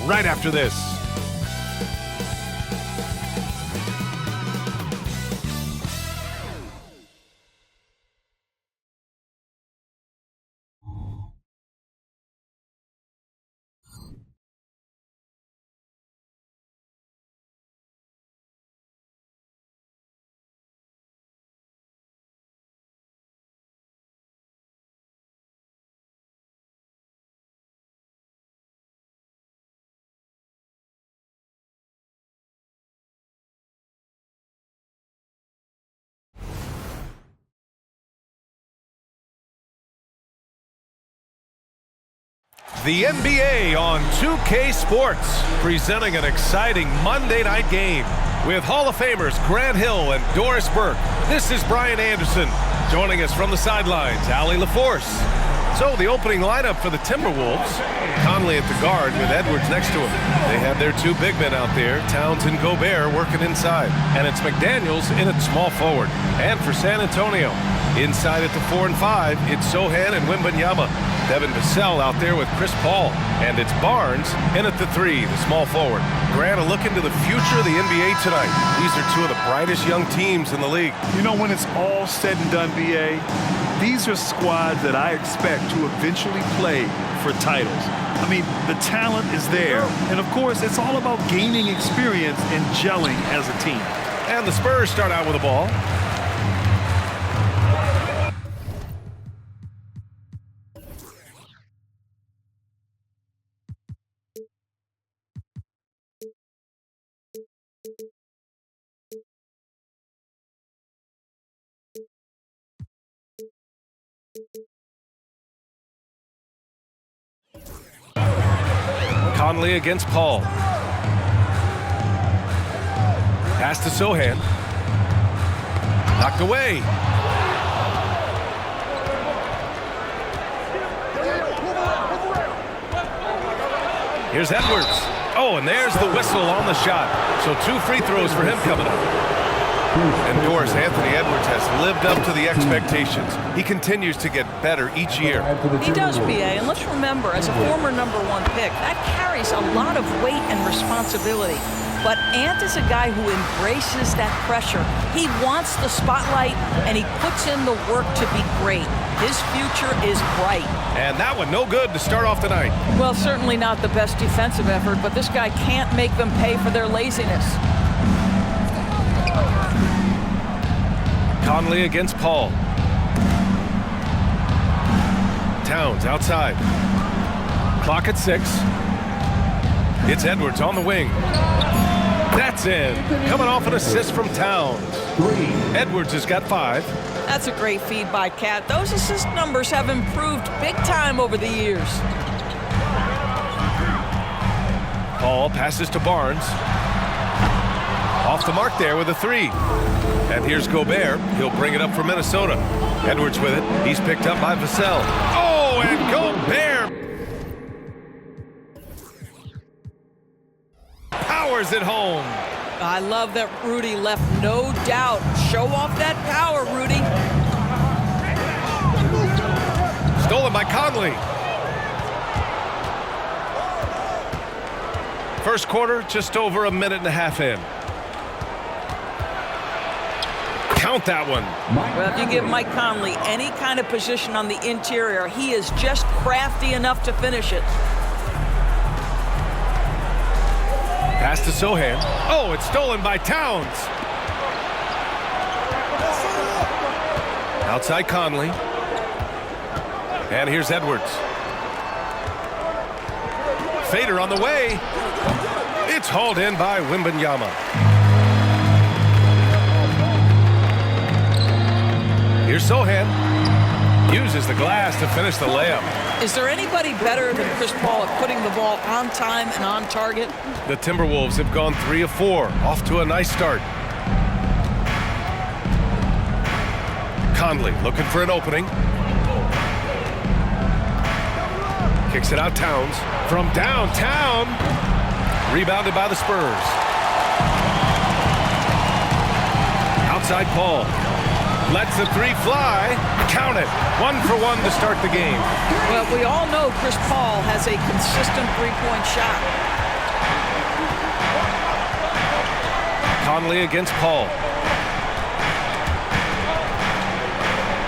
right after this. The NBA on 2K Sports, presenting an exciting Monday night game with Hall of Famers Grant Hill and Doris Burke. This is Brian Anderson. Joining us from the sidelines, Allie LaForce. So the opening lineup for the Timberwolves, Conley at the guard with Edwards next to him. They have their two big men out there, Towns and Gobert, working inside. And it's McDaniels in at small forward. And for San Antonio, inside at the 4 and 5, it's Sohan and Wembanyama. Devin Vassell out there with Chris Paul. And it's Barnes in at the 3, the small forward. Grant, a look into the future of the NBA tonight. These are two of the brightest young teams in the league. You know, when it's all said and done, BA, these are squads that I expect to eventually play for titles. I mean, the talent is there. And, of course, it's all about gaining experience and gelling as a team. And the Spurs start out with the ball. Conley against Paul. Pass to Sohan. Knocked away. Here's Edwards. Oh, and there's the whistle on the shot. So 2 free throws for him coming up. And Doris, Anthony Edwards has lived up to the expectations. He continues to get better each year. He does, BA, and let's remember, as a former #1 pick, that carries a lot of weight and responsibility. But Ant is a guy who embraces that pressure. He wants the spotlight, and he puts in the work to be great. His future is bright. And that one no good to start off the night. Well, certainly not the best defensive effort, but this guy can't make them pay for their laziness. Conley against Paul. Towns outside. Clock at 6. It's Edwards on the wing. That's in. Coming off an assist from Towns. Edwards has got 5. That's a great feed by Cat. Those assist numbers have improved big time over the years. Paul passes to Barnes. Off the mark there with a 3. And here's Gobert. He'll bring it up for Minnesota. Edwards with it. He's picked up by Vassell. Oh, and Gobert powers it home. I love that Rudy left no doubt. Show off that power, Rudy. Stolen by Conley. First quarter, just over a minute and a half in. Count that one. Well, if you give Mike Conley any kind of position on the interior, he is just crafty enough to finish it. Pass to Sohan. Oh, it's stolen by Towns. Outside Conley. And here's Edwards. Fader on the way. It's hauled in by Wembanyama. Here's Sohan. Uses the glass to finish the layup. Is there anybody better than Chris Paul at putting the ball on time and on target? The Timberwolves have gone 3 of 4. Off to a nice start. Conley looking for an opening. Kicks it out Towns. From downtown. Rebounded by the Spurs. Outside Paul. Lets the 3 fly. Count it. 1 for 1 to start the game. Well, we all know Chris Paul has a consistent three-point shot. Conley against Paul.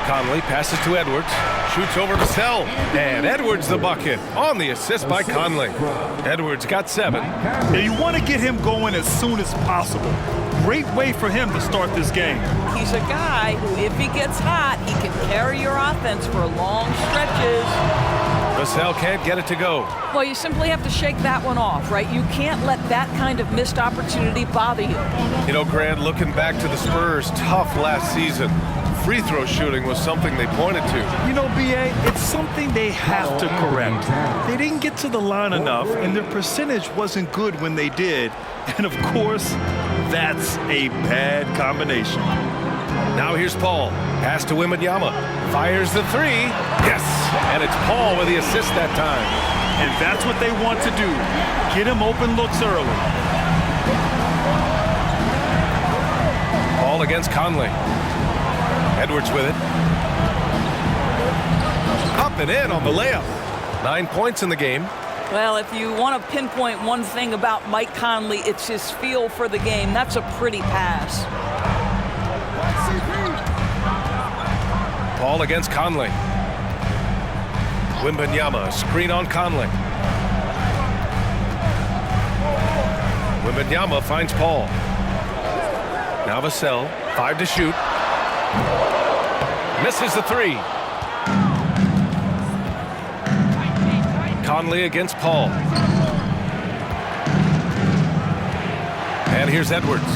Conley passes to Edwards, shoots over to Sell, and Edwards the bucket on the assist by Conley. Edwards got 7. Now you want to get him going as soon as possible. Great way for him to start this game. He's a guy who, if he gets hot, he can carry your offense for long stretches. Vassell can't get it to go. Well, you simply have to shake that one off, right? You can't let that kind of missed opportunity bother you. You know, Grant, looking back to the Spurs' tough last season, free throw shooting was something they pointed to. You know, B.A., it's something they have to correct. They didn't get to the line enough, and their percentage wasn't good when they did. And, of course, that's a bad combination. Now here's Paul. Pass to Wembanyama. Fires the 3. Yes! And it's Paul with the assist that time. And that's what they want to do. Get him open looks early. Paul against Conley. Edwards with it. Up and in on the layup. 9 points in the game. Well, if you want to pinpoint one thing about Mike Conley, it's his feel for the game. That's a pretty pass. Paul against Conley. Wembanyama, screen on Conley. Wembanyama finds Paul. Now Vassell, 5 to shoot. Misses the 3. Conley against Paul. And here's Edwards.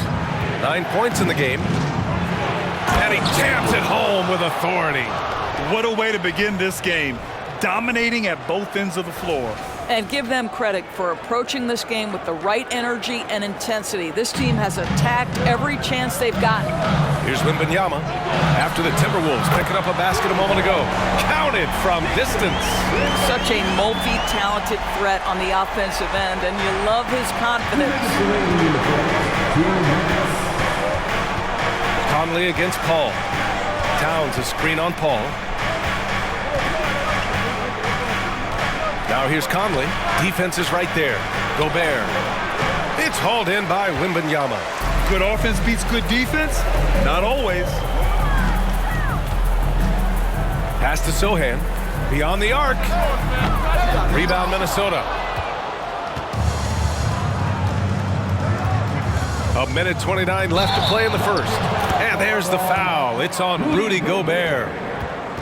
9 points in the game. And he jams it home with authority. What a way to begin this game. Dominating at both ends of the floor. And give them credit for approaching this game with the right energy and intensity. This team has attacked every chance they've gotten. Here's Wembanyama after the Timberwolves picking up a basket a moment ago. Counted from distance. Such a multi-talented threat on the offensive end, and you love his confidence. Conley against Paul. Towns a screen on Paul. Now here's Conley. Defense is right there. Gobert. It's hauled in by Wembanyama. Good offense beats good defense? Not always. Pass to Sohan. Beyond the arc. Rebound Minnesota. A minute 29 left to play in the first. And there's the foul. It's on Rudy Gobert.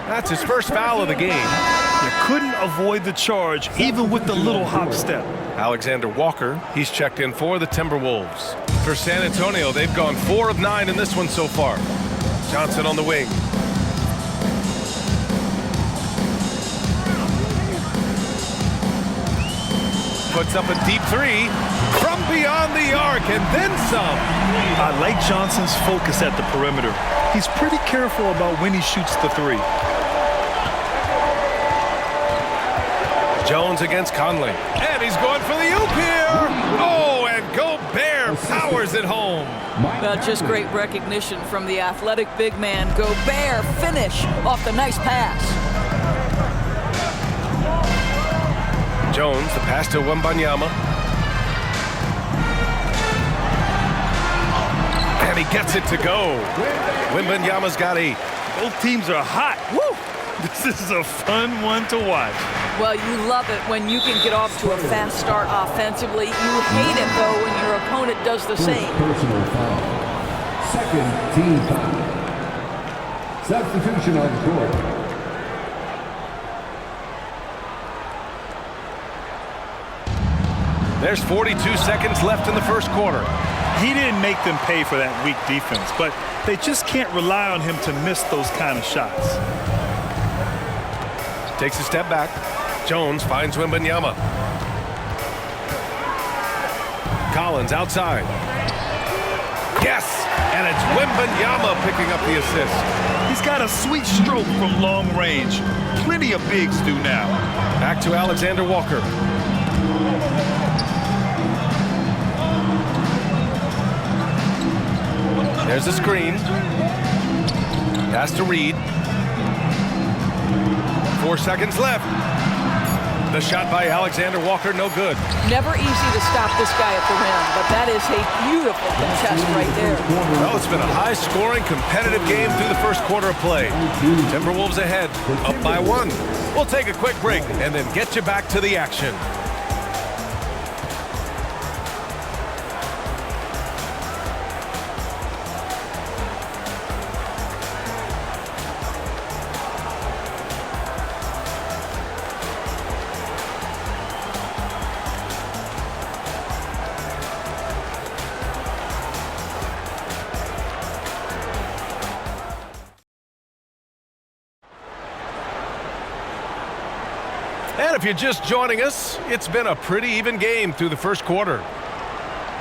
That's his first foul of the game. You couldn't avoid the charge, even with the little hop step. Alexander Walker, he's checked in for the Timberwolves. For San Antonio, they've gone 4 of 9 in this one so far. Johnson on the wing. Puts up a deep 3 from beyond the arc and then some. I like Johnson's focus at the perimeter. He's pretty careful about when he shoots the 3. Jones against Conley. And he's going for the oop here. Oh, and Gobert powers it home. Well, just great recognition from the athletic big man. Gobert finish off the nice pass. Jones, the pass to Wembanyama. And he gets it to go. Wembanyama's got 8. Both teams are hot. Woo! This is a fun one to watch. Well, you love it when you can get off to a fast start offensively. You hate it, though, when your opponent does the same. Personal foul. Second team foul. Substitution on the court. There's 42 seconds left in the first quarter. He didn't make them pay for that weak defense, but they just can't rely on him to miss those kind of shots. Takes a step back. Jones finds Wembanyama. Collins outside. Yes! And it's Wembanyama picking up the assist. He's got a sweet stroke from long range. Plenty of bigs do now. Back to Alexander Walker. There's the screen. Pass to Reed. 4 seconds left. The shot by Alexander Walker, no good. Never easy to stop this guy at the rim, but that is a beautiful contest right there. Well, it's been a high-scoring, competitive game through the first quarter of play. Timberwolves ahead, up by 1. We'll take a quick break and then get you back to the action. And if you're just joining us, it's been a pretty even game through the first quarter.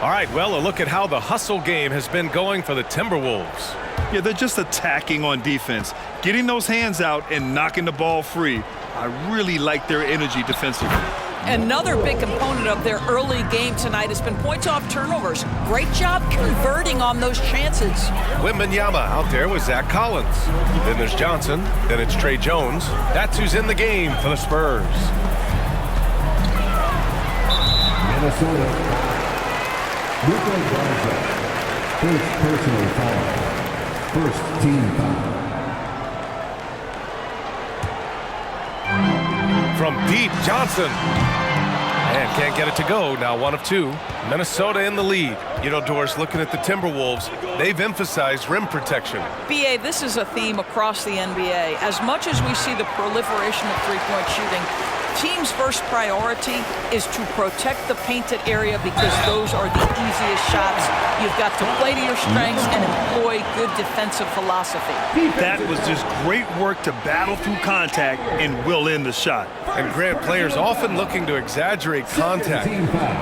All right, well, a look at how the hustle game has been going for the Timberwolves. Yeah, they're just attacking on defense, getting those hands out and knocking the ball free. I really like their energy defensively. Another big component of their early game tonight has been points off turnovers. Great job converting on those chances. Wembanyama out there with Zach Collins. Then there's Johnson. Then it's Trey Jones. That's who's in the game for the Spurs. Minnesota. Luka Garza. First personal foul. First team foul. From deep, Johnson. And can't get it to go. Now 1 of 2. Minnesota in the lead. You know, Doris, looking at the Timberwolves, they've emphasized rim protection. BA, this is a theme across the NBA. As much as we see the proliferation of three-point shooting, team's first priority is to protect the painted area because those are the easiest shots. You've got to play to your strengths and employ good defensive philosophy. That was just great work to battle through contact and will in the shot. And Grant, players often looking to exaggerate contact.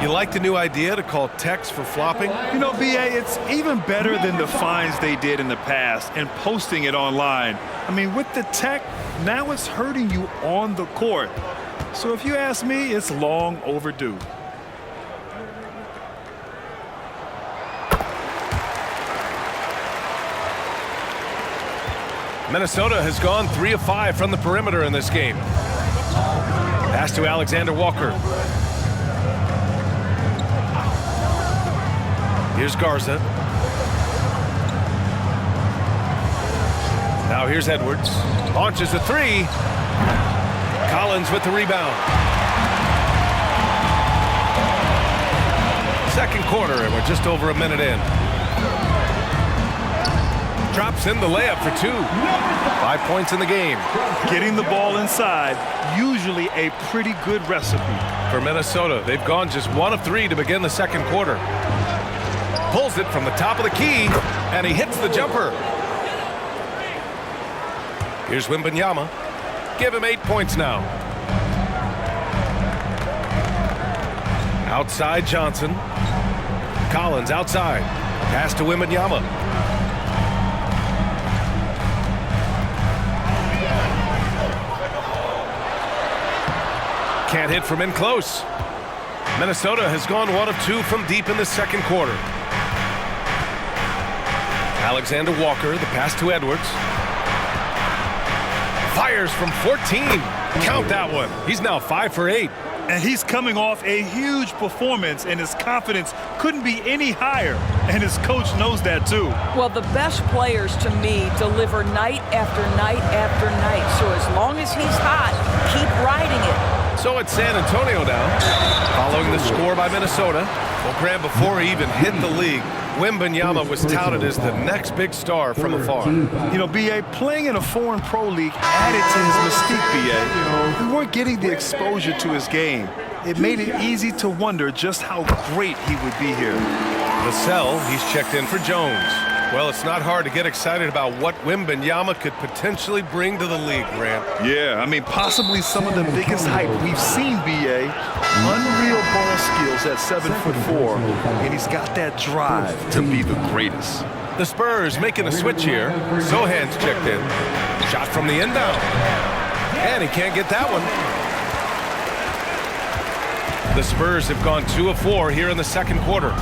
You like the new idea to call techs for flopping? You know, BA, it's even better than the fines they did in the past and posting it online. I mean, with the tech, now it's hurting you on the court. So if you ask me, it's long overdue. Minnesota has gone 3 of 5 from the perimeter in this game. Pass to Alexander Walker. Here's Garza. Now here's Edwards. Launches the 3. Collins with the rebound. Second quarter, and we're just over a minute in. Drops in the layup for 2. 5 points in the game. Getting the ball inside, usually a pretty good recipe. For Minnesota, they've gone just 1 of 3 to begin the second quarter. Pulls it from the top of the key, and he hits the jumper. Here's Wembanyama. Give him 8 points now. Outside Johnson. Collins outside. Pass to Wembanyama. Can't hit from in close. Minnesota has gone 1 of 2 from deep in the second quarter. Alexander Walker, the pass to Edwards. Fires from 14. Count that one. He's now 5 for 8. And he's coming off a huge performance, and his confidence couldn't be any higher. And his coach knows that, too. Well, the best players, to me, deliver night after night after night. So as long as he's hot, keep riding it. So it's San Antonio now, following the score by Minnesota. Well, Grant, before he even hit the league, Wembanyama was touted as the next big star from afar. You know, BA, playing in a foreign pro league added to his mystique, BA. We weren't getting the exposure to his game. It made it easy to wonder just how great he would be here. Vassell, he's checked in for Jones. Well, it's not hard to get excited about what Wembanyama could potentially bring to the league, Grant. Yeah, I mean, possibly some of the biggest hype we've seen, BA. Unreal ball skills at 7'4", and he's got that drive to be the greatest. The Spurs making a switch here. Sohan's checked in. Shot from the inbound. And he can't get that one. The Spurs have gone 2 of 4 here in the second quarter.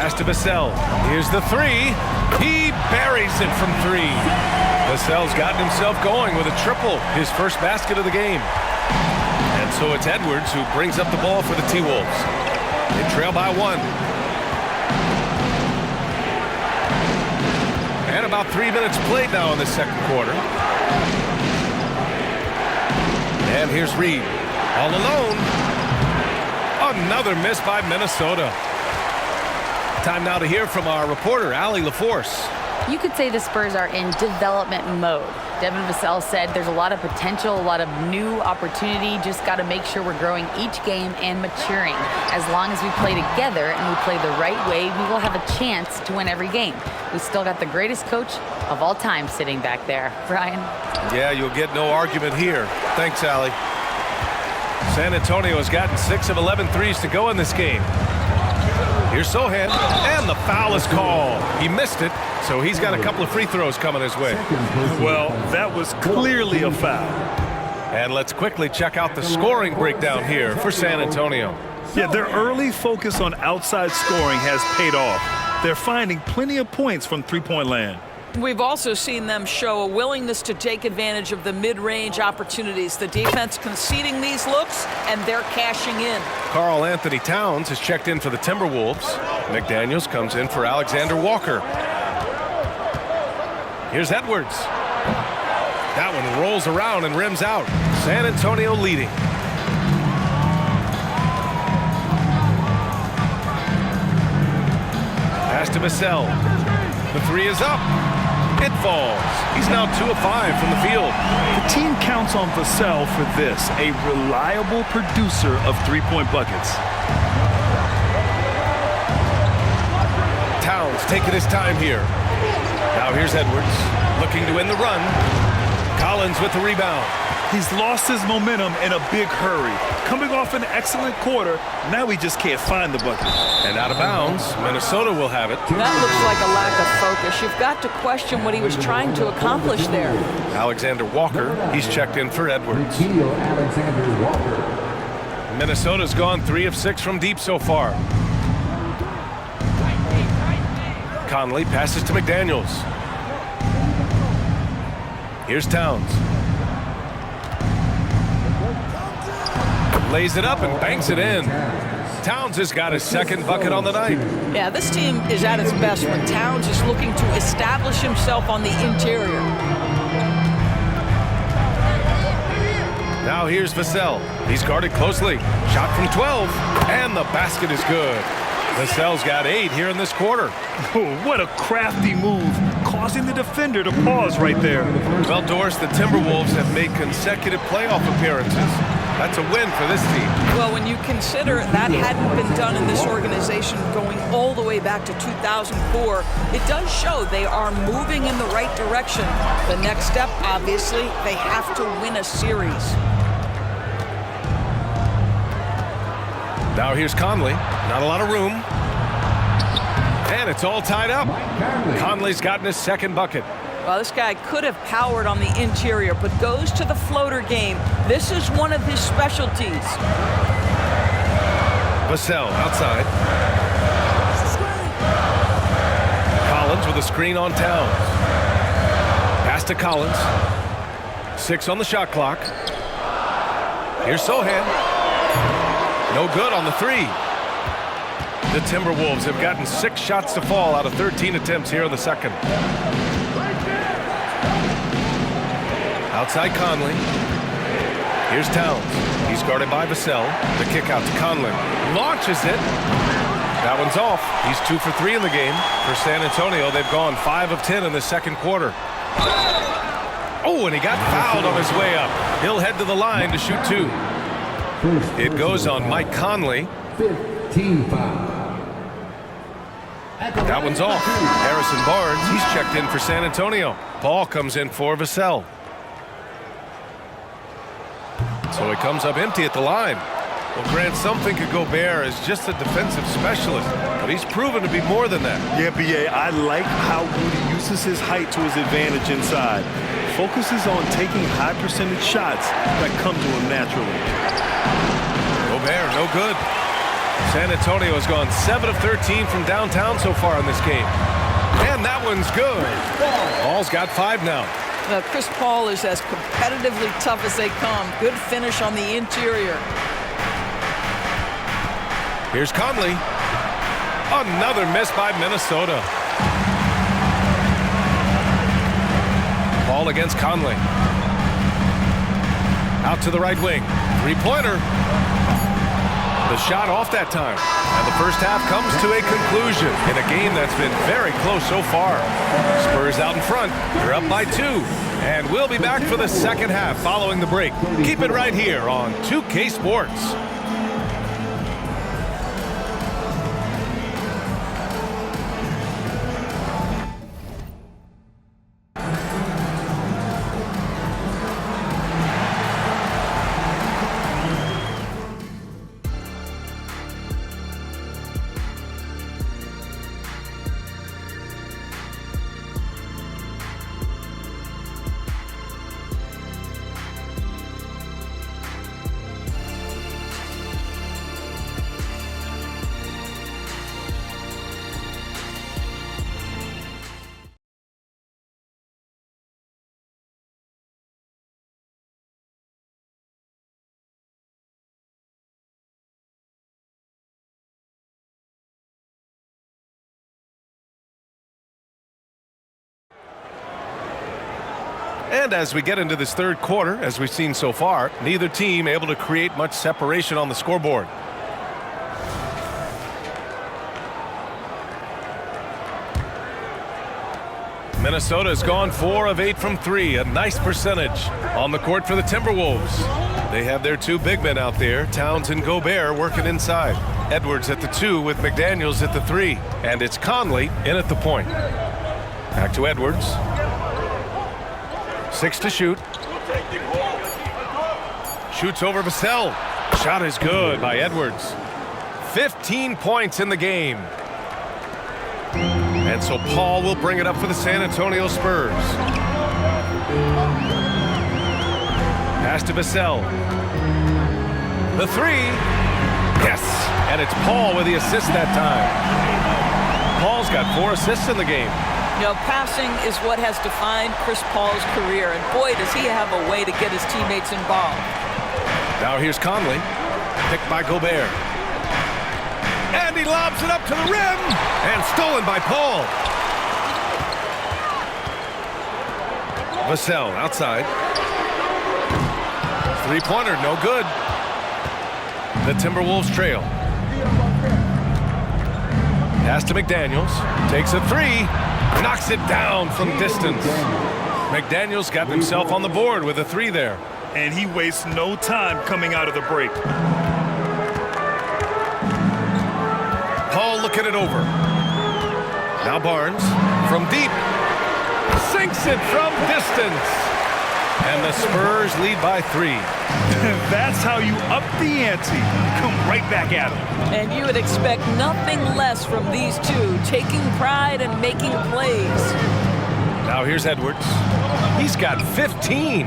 Pass to Vassell. Here's the 3. He buries it from 3. Vassell's gotten himself going with a triple, his first basket of the game. And so it's Edwards who brings up the ball for the T-Wolves. They trail by 1. And about 3 minutes played now in the second quarter. And here's Reed, all alone. Another miss by Minnesota. Time now to hear from our reporter, Allie LaForce. You could say the Spurs are in development mode. Devin Vassell said there's a lot of potential, a lot of new opportunity. Just got to make sure we're growing each game and maturing. As long as we play together and we play the right way, we will have a chance to win every game. We still got the greatest coach of all time sitting back there. Brian? Yeah, you'll get no argument here. Thanks, Allie. San Antonio has gotten 6 of 11 threes to go in this game. Here's Sohan, and the foul is called. He missed it, so he's got a couple of free throws coming his way. Well, that was clearly a foul. And let's quickly check out the scoring breakdown here for San Antonio. Yeah, their early focus on outside scoring has paid off. They're finding plenty of points from three-point land. We've also seen them show a willingness to take advantage of the mid-range opportunities. The defense conceding these looks, and they're cashing in. Karl Anthony Towns has checked in for the Timberwolves. McDaniels comes in for Alexander Walker. Here's Edwards. That one rolls around and rims out. San Antonio leading. Pass to Vassell. The three is up. It falls. He's now 2 of 5 from the field. The team counts on Vassell for this, a reliable producer of three-point buckets. Towns taking his time here. Now here's Edwards, looking to win the run. Collins with the rebound. He's lost his momentum in a big hurry. Coming off an excellent quarter, now he just can't find the bucket. And out of bounds, Minnesota will have it. That looks like a lack of focus. You've got to question what he was trying to accomplish there. Alexander Walker, he's checked in for Edwards. Alexander Walker. Minnesota's gone 3 of 6 from deep so far. Conley passes to McDaniels. Here's Towns. Lays it up and banks it in. Towns has got his second bucket on the night. Yeah, this team is at its best when Towns is looking to establish himself on the interior. Now here's Vassell. He's guarded closely. Shot from 12, and the basket is good. Vassell's got 8 here in this quarter. Oh, what a crafty move, causing the defender to pause right there. Well, Doris, the Timberwolves have made consecutive playoff appearances. That's a win for this team. Well, when you consider that hadn't been done in this organization going all the way back to 2004, it does show they are moving in the right direction. The next step, obviously, they have to win a series. Now here's Conley. Not a lot of room. And it's all tied up. Conley's gotten his second bucket. Well, this guy could have powered on the interior, but goes to the floater game. This is one of his specialties. Vassell outside. Collins with a screen on Towns. Pass to Collins. 6 on the shot clock. Here's Sohan. No good on the 3. The Timberwolves have gotten 6 shots to fall out of 13 attempts here in the second. Outside Conley. Here's Towns. He's guarded by Vassell. The kick out to Conley. Launches it. That one's off. He's 2 for 3 in the game. For San Antonio, they've gone 5 of 10 in the second quarter. Oh, and he got fouled on his way up. He'll head to the line to shoot 2. It goes on Mike Conley. 15 foul. That one's off. Harrison Barnes, he's checked in for San Antonio. Ball comes in for Vassell. So he comes up empty at the line. Well, Grant, some think of Gobert as just a defensive specialist, but he's proven to be more than that. Yeah, B.A., I like how good he uses his height to his advantage inside. Focuses on taking high percentage shots that come to him naturally. Gobert, no good. San Antonio has gone 7 of 13 from downtown so far in this game. And that one's good. Ball's got 5 now. Chris Paul is as competitively tough as they come. Good finish on the interior. Here's Conley. Another miss by Minnesota. Paul against Conley. Out to the right wing. Three-pointer. The shot off that time. And the first half comes to a conclusion in a game that's been very close so far. Spurs out in front. They're up by 2. And we'll be back for the second half following the break. Keep it right here on 2K Sports. And as we get into this third quarter, as we've seen so far, neither team able to create much separation on the scoreboard. Minnesota has gone 4 of 8 from 3, a nice percentage on the court for the Timberwolves. They have their 2 big men out there, Towns and Gobert, working inside. Edwards at the 2 with McDaniels at the 3. And it's Conley in at the point. Back to Edwards. 6 to shoot. Shoots over Vassell. Shot is good by Edwards. 15 points in the game. And so Paul will bring it up for the San Antonio Spurs. Pass to Vassell. The 3. Yes. And it's Paul with the assist that time. Paul's got 4 assists in the game. You know, passing is what has defined Chris Paul's career, and boy, does he have a way to get his teammates involved. Now here's Conley, picked by Gobert. And he lobs it up to the rim, and stolen by Paul. Vassell outside. Three-pointer, no good. The Timberwolves trail. Pass to McDaniels, takes a 3. Knocks it down from distance. McDaniels got himself on the board with a 3 there. And he wastes no time coming out of the break. Paul looking it over. Now Barnes from deep. Sinks it from distance. And the Spurs lead by 3. That's how you up the ante. Come right back at them. And you would expect nothing less from these two, taking pride and making plays. Now here's Edwards. He's got 15.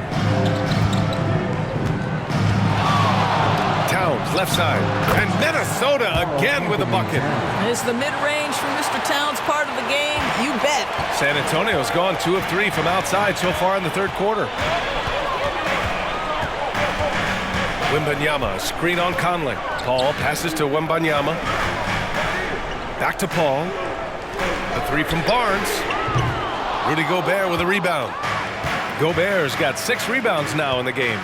Towns, left side. And Minnesota again with a bucket. Is the mid-range from Mr. Towns part of the game? You bet. San Antonio's gone 2 of 3 from outside so far in the third quarter. Wembanyama, screen on Conley. Paul passes to Wembanyama. Back to Paul. The 3 from Barnes. Rudy Gobert with a rebound. Gobert's got 6 rebounds now in the game.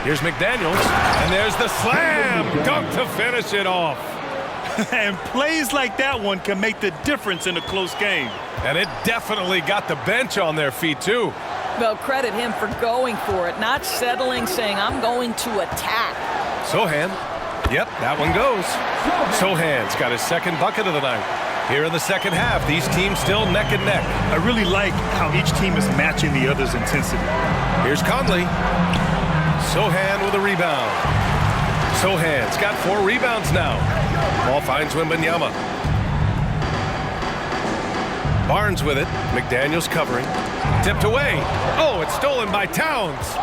Here's McDaniels, and there's the slam dunk to finish it off. And plays like that one can make the difference in a close game. And it definitely got the bench on their feet, too. Well, credit him for going for it, not settling, saying, I'm going to attack. Sohan. Yep, that one goes. Sohan's got his second bucket of the night. Here in the second half, these teams still neck and neck. I really like how each team is matching the other's intensity. Here's Conley. Sohan with a rebound. Sohan's got 4 rebounds now. Ball finds Wembanyama. Barnes with it. McDaniels covering. Tipped away. Oh, it's stolen by Towns.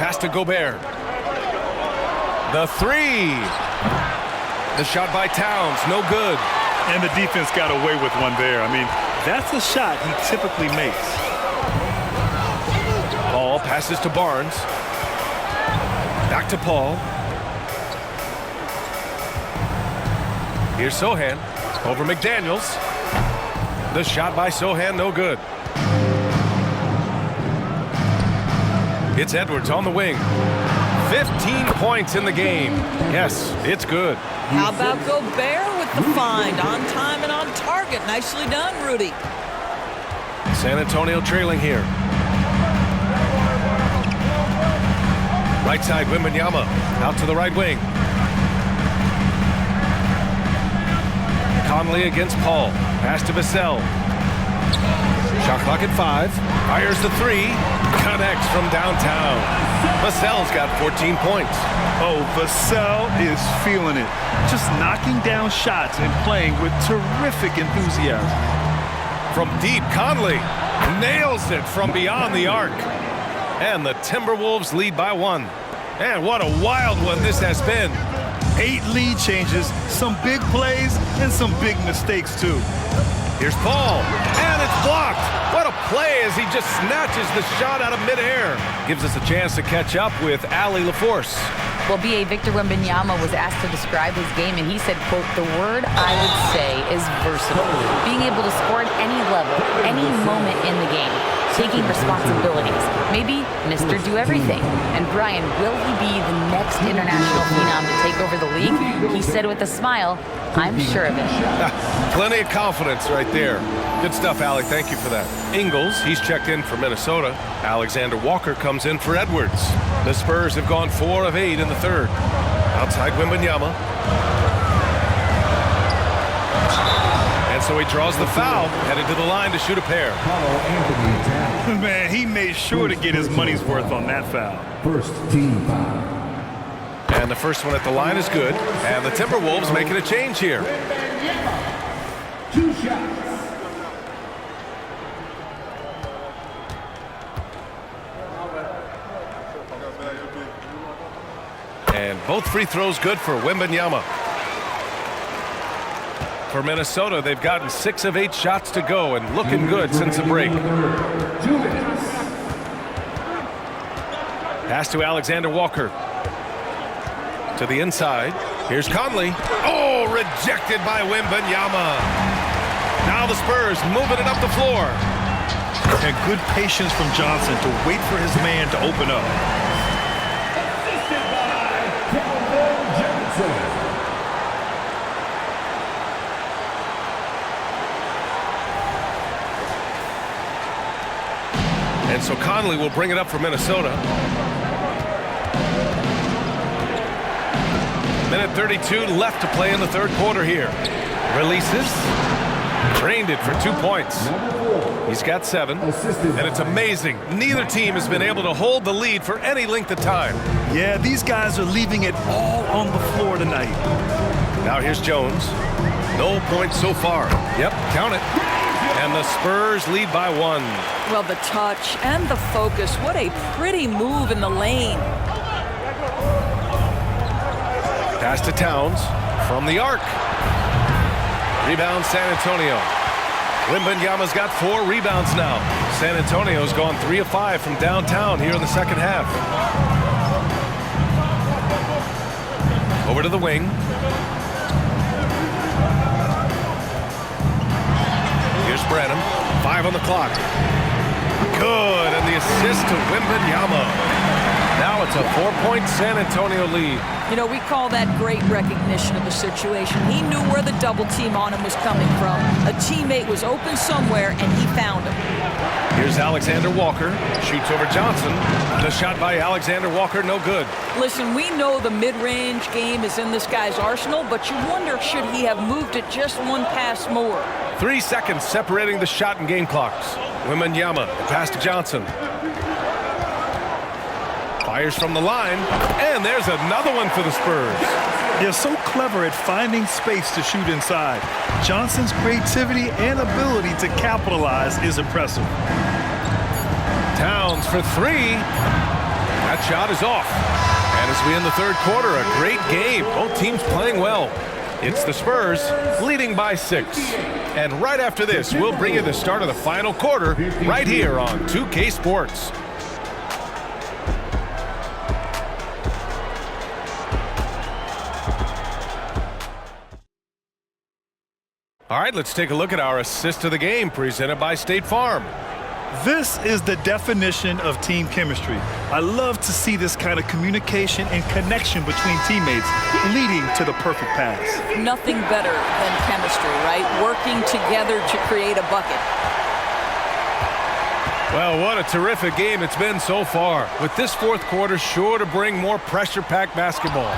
Pass to Gobert. The 3. The shot by Towns, no good. And the defense got away with one there. I mean, that's a shot he typically makes. Paul passes to Barnes. Back to Paul. Here's Sohan over McDaniels. The shot by Sohan, no good. It's Edwards on the wing. 15 points in the game. Yes, it's good. How about Gobert with the find? On time and on target. Nicely done, Rudy. San Antonio trailing here. Right side, Wembanyama. Out to the right wing. Conley against Paul. Pass to Vassell. Shot clock at 5. Fires the 3. Connects from downtown. Vassell's got 14 points. Oh, Vassell is feeling it. Just knocking down shots and playing with terrific enthusiasm. From deep, Conley nails it from beyond the arc. And the Timberwolves lead by 1. And what a wild one this has been. 8 lead changes, some big plays, and some big mistakes, too. Here's Paul, and it's blocked. What a play as he just snatches the shot out of midair. Gives us a chance to catch up with Allie LaForce. Well, B.A. Victor Wembanyama was asked to describe his game, and he said, quote, "The word I would say is versatile. Being able to score at any level, any moment in the game, taking responsibilities, maybe Mr. Do-Everything." And Brian, will he be the next international phenom to take over the league? He said with a smile, "I'm sure of it." Plenty of confidence right there. Good stuff, Allie. Thank you for that. Ingles, he's checked in for Minnesota. Alexander Walker comes in for Edwards. The Spurs have gone 4 of 8 in the third. Outside Wembanyama. And so he draws the foul, headed to the line to shoot a pair. Man, he made sure to get his money's worth on that foul. First team foul. And the first one at the line is good. And the Timberwolves making a change here. 2 shots. And both free throws good for Wembanyama. For Minnesota, they've gotten 6 of 8 shots to go and looking good since the break. 2 minutes. Pass to Alexander Walker. To the inside. Here's Conley. Oh, rejected by Wembanyama. Now the Spurs moving it up the floor. And good patience from Johnson to wait for his man to open up. And so Conley will bring it up for Minnesota. Minute 32 left to play in the third quarter here. Releases. Drained it for 2 points. He's got 7. And it's amazing. Neither team has been able to hold the lead for any length of time. Yeah, these guys are leaving it all on the floor tonight. Now here's Jones. No points so far. Yep, count it. And the Spurs lead by 1. Well, the touch and the focus. What a pretty move in the lane. Pass to Towns from the arc. Rebound San Antonio. Wembanyama's got 4 rebounds now. San Antonio's gone 3 of 5 from downtown here in the second half. Over to the wing. Here's Branham. 5 on the clock. Good, and the assist to Wembanyama. Now it's a 4-point San Antonio lead. You know, we call that great recognition of the situation. He knew where the double team on him was coming from. A teammate was open somewhere, and he found him. Here's Alexander Walker. Shoots over Johnson. The shot by Alexander Walker, no good. Listen, we know the mid-range game is in this guy's arsenal, but you wonder, should he have moved it just 1 pass more? 3 seconds separating the shot and game clocks. Wembanyama, pass to Johnson. Fires from the line, and there's another one for the Spurs. They're so clever at finding space to shoot inside. Johnson's creativity and ability to capitalize is impressive. Towns for 3. That shot is off. And as we end the third quarter, a great game. Both teams playing well. It's the Spurs leading by 6. And right after this, we'll bring you the start of the final quarter right here on 2K Sports. All right, let's take a look at our assist of the game presented by State Farm. This is the definition of team chemistry. I love to see this kind of communication and connection between teammates leading to the perfect pass. Nothing better than chemistry, right? Working together to create a bucket. Well, what a terrific game it's been so far, with this fourth quarter sure to bring more pressure-packed basketball.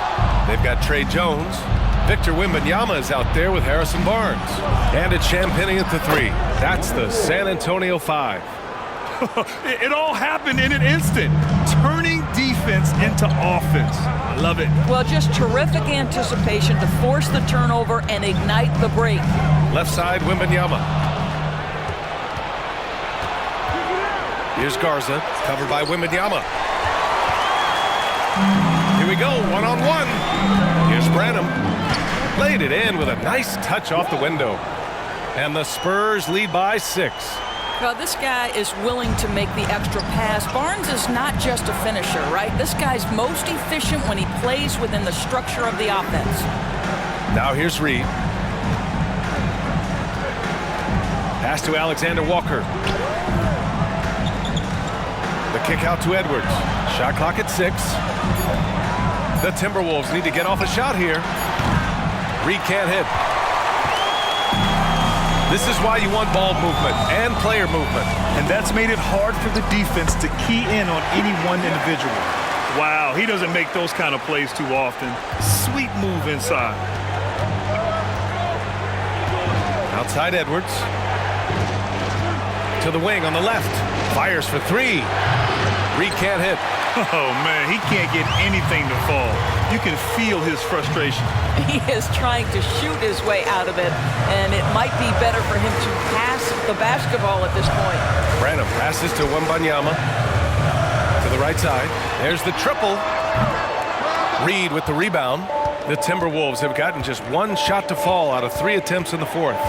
They've got Trey Jones. Victor Wembanyama is out there with Harrison Barnes. And it's Champagnie at the 3. That's the San Antonio 5. It all happened in an instant, turning defense into offense. I love it. Well, just terrific anticipation to force the turnover and ignite the break. Left side, Wembanyama. Here's Garza, covered by Wembanyama. Here we go, one-on-one. Here's Branham. Laid it in with a nice touch off the window. And the Spurs lead by 6. Well, this guy is willing to make the extra pass. Barnes is not just a finisher, right? This guy's most efficient when he plays within the structure of the offense. Now here's Reed. Pass to Alexander Walker. The kick out to Edwards. Shot clock at 6. The Timberwolves need to get off a shot here. Reed can't hit. This is why you want ball movement and player movement. And that's made it hard for the defense to key in on any one individual. Wow, he doesn't make those kind of plays too often. Sweet move inside. Outside Edwards. To the wing on the left. Fires for 3. Reed can't hit. Oh, man, he can't get anything to fall. You can feel his frustration. He is trying to shoot his way out of it, and it might be better for him to pass the basketball at this point. Branham passes to Wembanyama. To the right side. There's the triple. Reed with the rebound. The Timberwolves have gotten just 1 shot to fall out of 3 attempts in the fourth.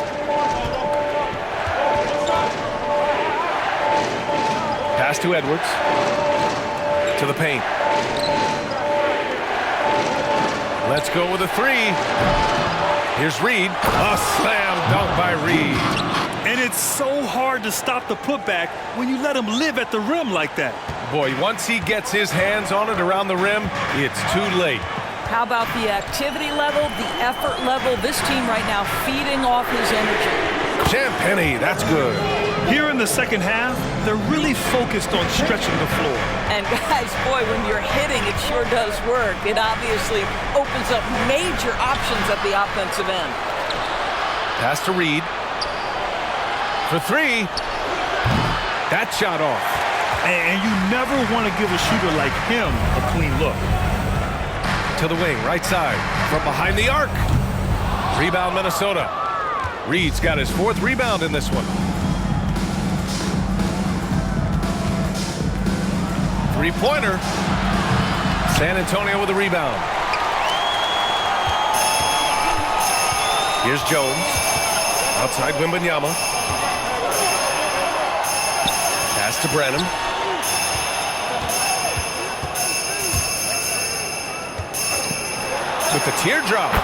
Pass to Edwards. To the paint. Let's go with a 3. Here's Reed. A slam dunk by Reed. And it's so hard to stop the putback when you let him live at the rim like that. Boy, once he gets his hands on it around the rim, it's too late. How about the activity level, the effort level? This team right now feeding off his energy. Champagnie, that's good. Here in the second half, they're really focused on stretching the floor. And guys, boy, when you're hitting, it sure does work. It obviously opens up major options at the offensive end. Pass to Reed. For 3. That shot off. And you never want to give a shooter like him a clean look. To the wing, right side. From behind the arc. Rebound, Minnesota. Reed's got his 4th rebound in this one. 3-pointer. San Antonio with a rebound. Here's Jones. Outside Wembanyama. Pass to Branham. With the teardrop.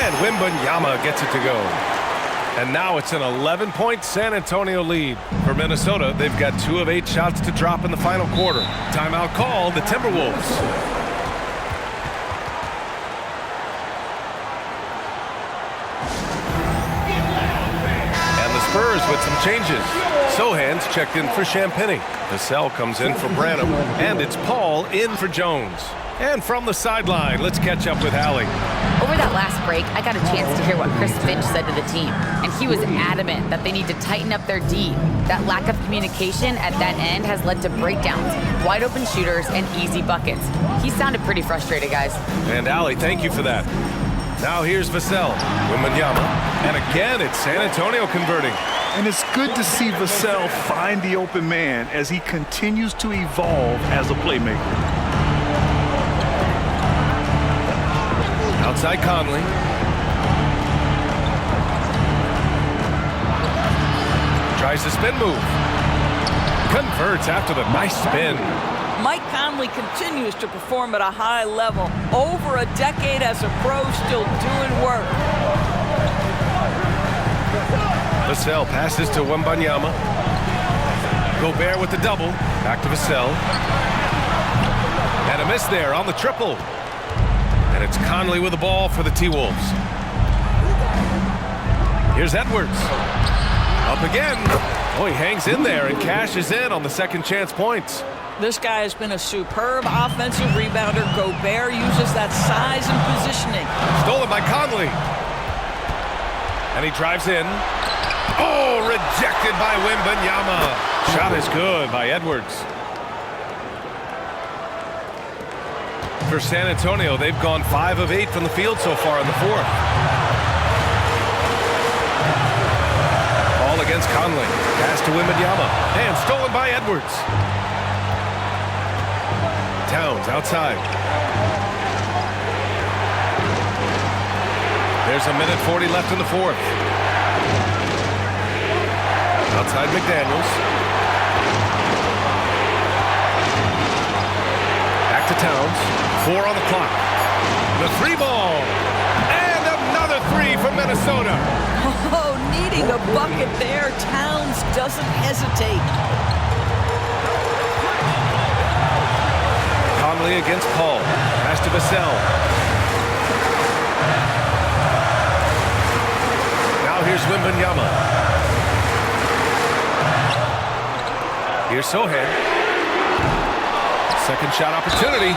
And Wembanyama gets it to go. And now it's an 11-point San Antonio lead. For Minnesota, they've got 2 of 8 shots to drop in the final quarter. Timeout called, the Timberwolves. And the Spurs with some changes. Sohan's checked in for Champagnie. Vassell comes in for Branham. And it's Paul in for Jones. And from the sideline, let's catch up with Allie. Over that last break, I got a chance to hear what Chris Finch said to the team, and he was adamant that they need to tighten up their D. That lack of communication at that end has led to breakdowns, wide open shooters, and easy buckets. He sounded pretty frustrated, guys. And Allie, thank you for that. Now here's Vassell, Wembanyama, and again it's San Antonio converting. And it's good to see Vassell find the open man as he continues to evolve as a playmaker. Outside Conley. Tries the spin move. Converts after the nice spin. Mike Conley continues to perform at a high level. Over a decade as a pro, still doing work. Vassell passes to Wembanyama. Gobert with the double. Back to Vassell. And a miss there on the triple. And it's Conley with the ball for the T-Wolves. Here's Edwards. Up again. Oh, he hangs in there and cashes in on the second chance points. This guy has been a superb offensive rebounder. Gobert uses that size and positioning. Stolen by Conley. And he drives in. Oh, rejected by Wembanyama. Shot is good by Edwards. For San Antonio, they've gone 5 of 8 from the field so far in the fourth. Ball against Conley. Pass to Wembanyama. And stolen by Edwards. Towns outside. There's a minute 40 left in the fourth. Outside McDaniels. Back to Towns. 4 on the clock. The 3 ball. And another 3 for Minnesota. Oh, needing a bucket there. Towns doesn't hesitate. Conley against Paul. Pass to Vassell. Now here's Wembanyama. Here's Sohan. Second shot opportunity.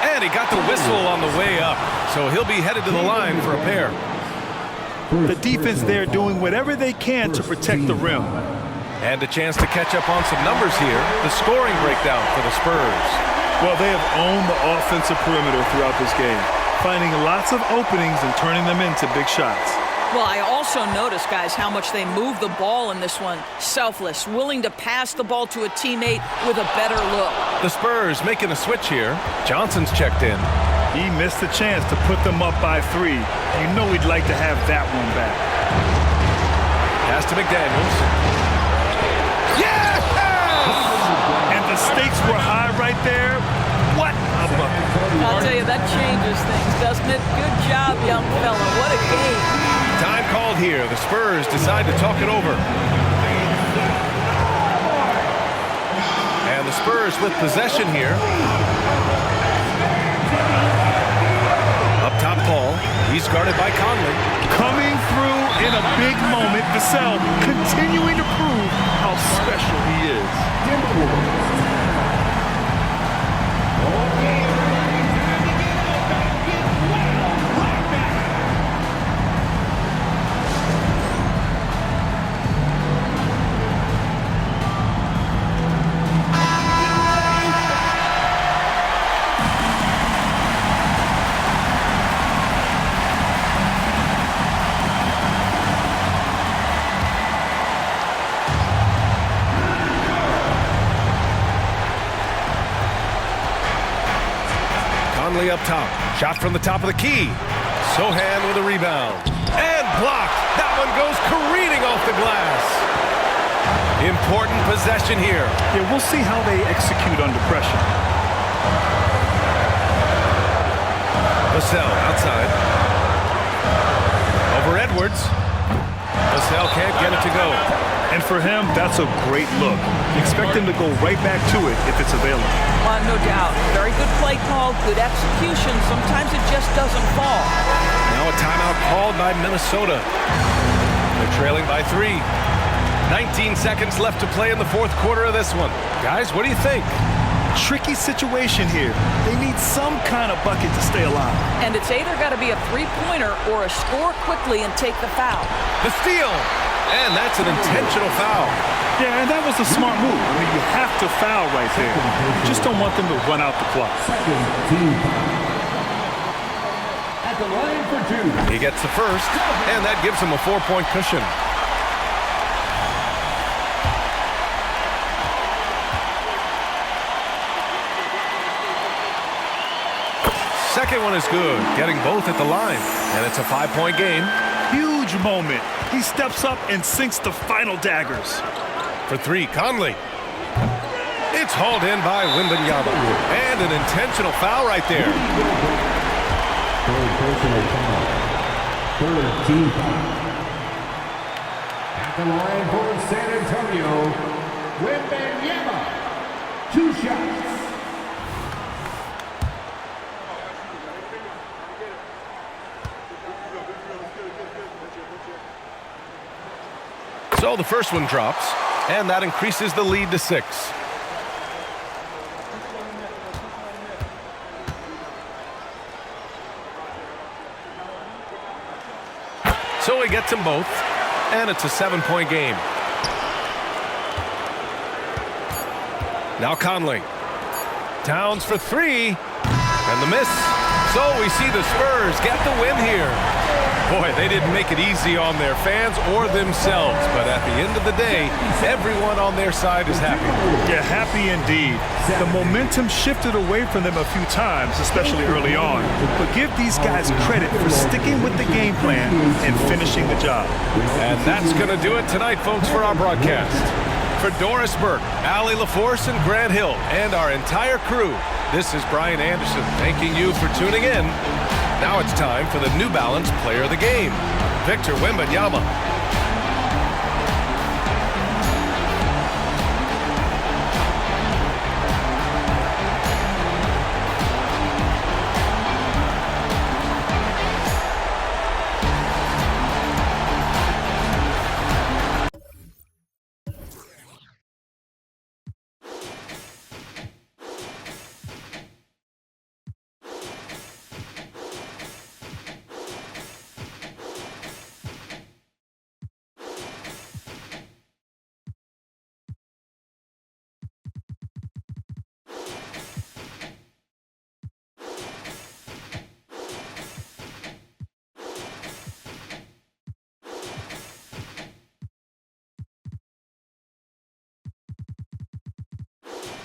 And he got the whistle on the way up. So he'll be headed to the line for a pair. The defense there doing whatever they can to protect the rim. And a chance to catch up on some numbers here. The scoring breakdown for the Spurs. Well, they have owned the offensive perimeter throughout this game, finding lots of openings and turning them into big shots. Well, I also noticed, guys, how much they move the ball in this one. Selfless, willing to pass the ball to a teammate with a better look. The Spurs making a switch here. Johnson's checked in. He missed the chance to put them up by 3. You know he'd like to have that one back. Pass to McDaniels. Yes! And the stakes were high right there. What a bucket. I'll tell you, that changes things, doesn't it? Good job, young fella. What a game. Time called here. The Spurs decide to talk it over. And the Spurs with possession here. Up top, Paul. He's guarded by Conley. Coming through in a big moment. Vassell continuing to prove how special he is. Conley up top. Shot from the top of the key. Sohan with a rebound. And blocked. That one goes careening off the glass. Important possession here. Yeah, we'll see how they execute under pressure. Vassell outside. Over Edwards. Vassell can't get it to go. And for him, that's a great look. Expect him to go right back to it if it's available. No doubt. Very good play call, good execution. Sometimes it just doesn't fall. Now a timeout called by Minnesota. They're trailing by 3. 19 seconds left to play in the fourth quarter of this one. Guys, what do you think? Tricky situation here. They need some kind of bucket to stay alive. And it's either got to be a three-pointer or a score quickly and take the foul. The steal. And that's an intentional foul. Yeah, and that was a smart move. I mean, you have to foul right there. You just don't want them to run out the clock. At the line for 2. He gets the first, and that gives him a 4-point cushion. Second one is good, getting both at the line. And it's a 5-point game. Huge huge moment. He steps up and sinks the final daggers. For three, Conley. It's hauled in by Wembanyama. And an intentional foul right there. Third personal foul. Third team foul. At the line for San Antonio, Wembanyama. 2 shots. So the first one drops, and that increases the lead to 6. So he gets them both, and it's a 7-point game. Now Conley. Towns for 3, and the miss. So we see the Spurs get the win here. Boy, they didn't make it easy on their fans or themselves, but at the end of the day, everyone on their side is happy. Yeah, happy indeed. The momentum shifted away from them a few times, especially early on. But give these guys credit for sticking with the game plan and finishing the job. And that's going to do it tonight, folks, for our broadcast. For Doris Burke, Allie LaForce, and Grant Hill, and our entire crew, this is Brian Anderson thanking you for tuning in. Now it's time for the New Balance Player of the Game, Victor Wembanyama. Second. 2 shots.